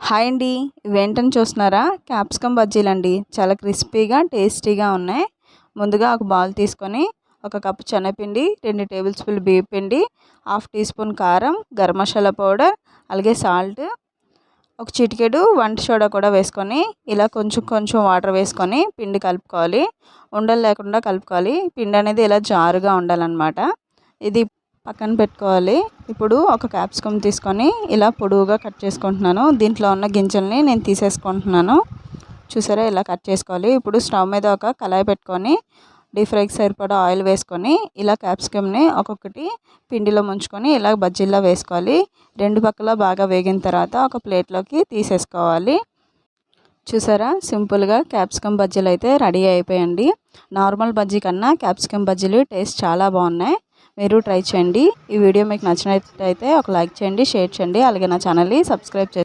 Hi అండి. ఇవేంటని చూస్తున్నారా? Capsicum బజ్జీలండి. చాలా క్రిస్పీగా టేస్టీగా ఉన్నాయి. ముందుగా ఒక బౌల్ తీసుకొని ఒక కప్పు శనగపిండి, 2 టేబుల్ స్పూన్లు బియ్యపిండి, హాఫ్ టీ స్పూన్ కారం, గరం మసాలా పౌడర్, అలాగే సాల్ట్, ఒక చిటికెడు వంట సోడా కూడా వేసుకొని ఇలా కొంచెం కొంచెం వాటర్ వేసుకొని పిండి కలుపుకోవాలి. ఉండలు లేకుండా కలుపుకోవాలి. పిండి అనేది ఇలా జారుగా ఉండాలన్నమాట. ఇది పక్కన పెట్టుకోవాలి. ఇప్పుడు ఒక క్యాప్సికమ్ తీసుకొని ఇలా పొడవుగా కట్ చేసుకుంటున్నాను. దీంట్లో ఉన్న గింజల్ని నేను తీసేసుకుంటున్నాను. చూసారా, ఇలా కట్ చేసుకోవాలి. ఇప్పుడు స్టవ్ మీద ఒక కళాయి పెట్టుకొని డీప్ ఫ్రైకి సరిపడా ఆయిల్ వేసుకొని ఇలా క్యాప్సికమ్ని ఒక్కొక్కటి పిండిలో ముంచుకొని ఇలా బజ్జీల్లో వేసుకోవాలి. రెండు పక్కల బాగా వేగిన తర్వాత ఒక ప్లేట్లోకి తీసేసుకోవాలి. చూసారా, సింపుల్గా క్యాప్సికమ్ బజ్జీలు అయితే రెడీ అయిపోయాయండి. నార్మల్ బజ్జీ కన్నా క్యాప్సికమ్ బజ్జీలు టేస్ట్ చాలా బాగున్నాయి. మీరు ట్రై చేయండి. ఈ వీడియో మీకు నచ్చినట్లయితే ఒక లైక్ చేయండి, షేర్ చేయండి, అలాగే నా ఛానల్ని సబ్స్క్రైబ్ చేయండి.